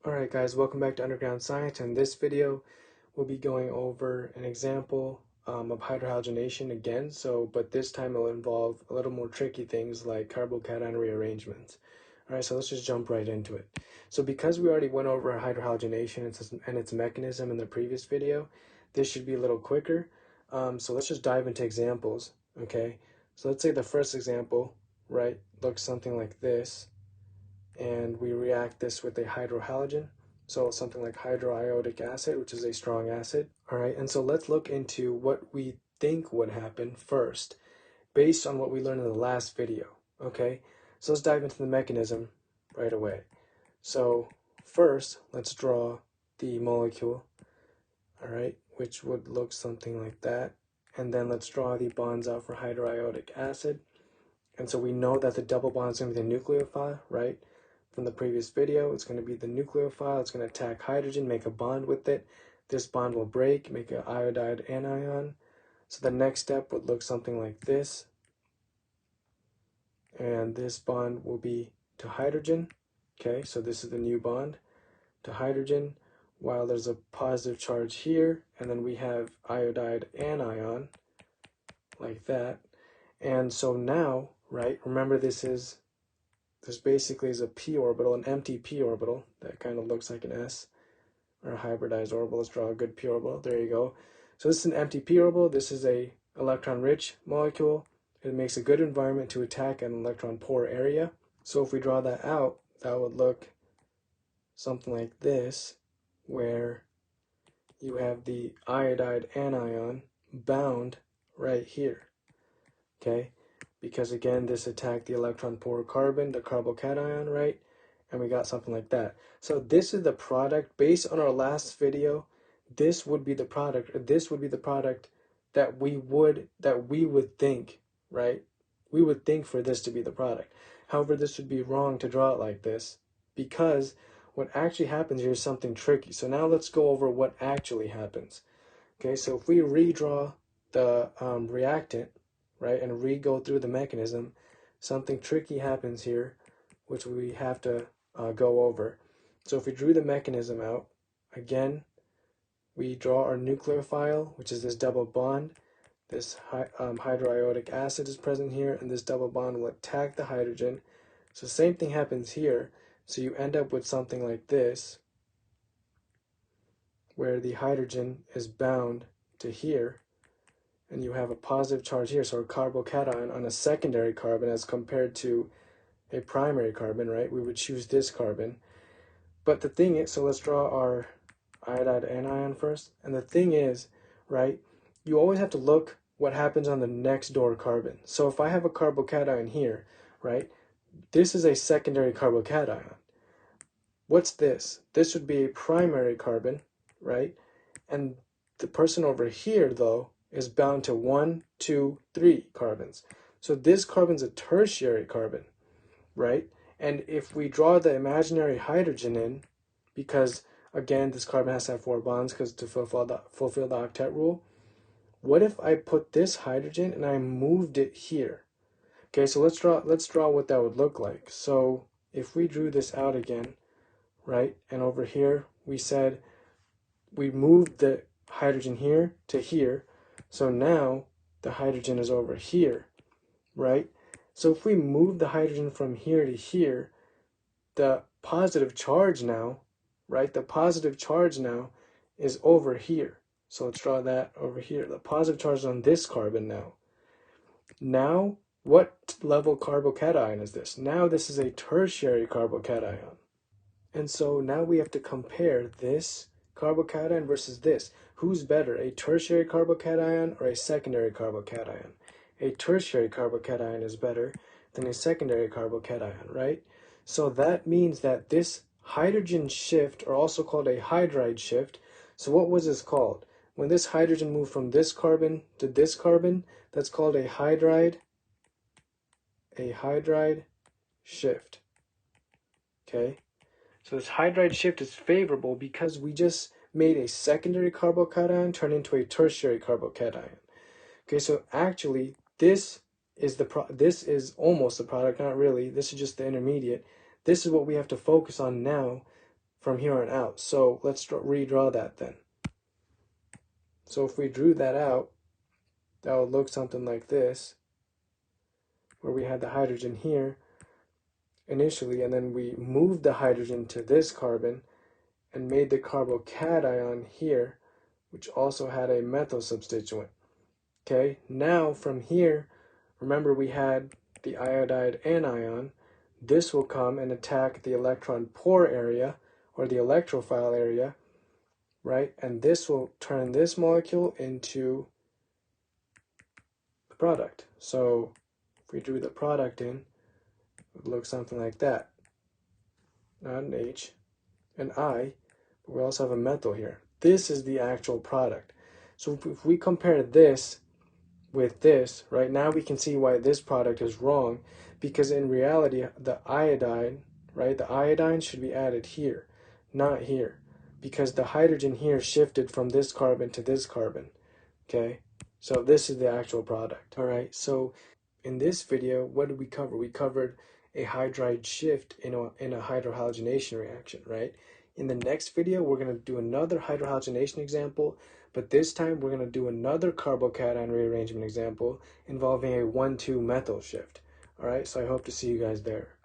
Alright guys, welcome back to Underground Science. In this video, we'll be going over an example of hydrohalogenation again, but this time it'll involve a little more tricky things like carbocation rearrangements. Alright, so let's just jump right into it. So because we already went over hydrohalogenation and its mechanism in the previous video, this should be a little quicker. So let's just dive into examples, okay? So let's say the first example, right, looks something like this. And we react this with a hydrohalogen, so something like hydroiodic acid, which is a strong acid. All right, and so let's look into what we think would happen first, based on what we learned in the last video, okay? So let's dive into the mechanism right away. So first, let's draw the molecule, all right, which would look something like that. And then let's draw the bonds out for hydroiodic acid. And so we know that the double bond is going to be the nucleophile, right? From the previous video, it's going to be the nucleophile. It's going to attack hydrogen, make a bond with it. This bond will break, make an iodide anion. So the next step would look something like this. And this bond will be to hydrogen. Okay, so this is the new bond to hydrogen, while there's a positive charge here. And then we have iodide anion, like that. And so now, right, remember this basically is a p orbital, an empty p orbital that kind of looks like an S or a hybridized orbital. Let's draw a good p orbital. There you go. So this is an empty p orbital. This is a electron-rich molecule. It makes a good environment to attack an electron poor area. So if we draw that out, that would look something like this, where you have the iodide anion bound right here. Okay? Because again, this attacked the electron poor carbon, the carbocation, right? And we got something like that. So this is the product based on our last video. This would be the product, or this would be the product that we would think, right? We would think for this to be the product. However, this would be wrong to draw it like this, because what actually happens here is something tricky. So now let's go over what actually happens. Okay, so if we redraw the reactant, right, and re-go through the mechanism, something tricky happens here, which we have to go over. So if we drew the mechanism out, again, we draw our nucleophile, which is this double bond. This hydroiodic acid is present here, and this double bond will attack the hydrogen. So same thing happens here. So you end up with something like this, where the hydrogen is bound to here, and you have a positive charge here, so a carbocation on a secondary carbon as compared to a primary carbon, right? We would choose this carbon. But the thing is, so let's draw our iodide anion first. And the thing is, right, you always have to look what happens on the next door carbon. So if I have a carbocation here, right, this is a secondary carbocation. What's this? This would be a primary carbon, right? And the person over here, though, is bound to 1, 2, 3 carbons. So this carbon's a tertiary carbon, right? And if we draw the imaginary hydrogen in, because again, this carbon has to have 4 bonds because to fulfill the octet rule, what if I put this hydrogen and I moved it here? Okay, so let's draw what that would look like. So if we drew this out again, right, and over here we said we moved the hydrogen here to here. So now the hydrogen is over here, right? So if we move the hydrogen from here to here, the positive charge now, right? The positive charge now is over here. So let's draw that over here. The positive charge is on this carbon now. Now, what level carbocation is this? Now this is a tertiary carbocation. And so now we have to compare this carbocation versus this. Who's better, a tertiary carbocation or a secondary carbocation? A tertiary carbocation is better than a secondary carbocation, right? So that means that this hydrogen shift, or also called a hydride shift, so what was this called? When this hydrogen moved from this carbon to this carbon, that's called a hydride shift, okay? So this hydride shift is favorable because we just made a secondary carbocation turn into a tertiary carbocation. Okay, so actually this is almost the product, not really. This is just the intermediate. This is what we have to focus on now from here on out. So let's redraw that then. So if we drew that out, that would look something like this, where we had the hydrogen here initially, and then we moved the hydrogen to this carbon and made the carbocation here, which also had a methyl substituent. Okay, now from here, remember we had the iodide anion. This will come and attack the electron pore area, or the electrophile area, right? And this will turn this molecule into the product. So if we drew the product in, it would look something like that. Not an H, an I, but we also have a methyl here. This is the actual product. So if we compare this with this, right, now we can see why this product is wrong, because in reality, the iodine, right, the iodine should be added here, not here, because the hydrogen here shifted from this carbon to this carbon, okay? So this is the actual product, all right? So in this video, what did we cover? We covered a hydride shift in a hydrohalogenation reaction, right? In the next video, we're going to do another hydrohalogenation example, but this time we're going to do another carbocation rearrangement example involving a 1,2 methyl shift. All right, so I hope to see you guys there.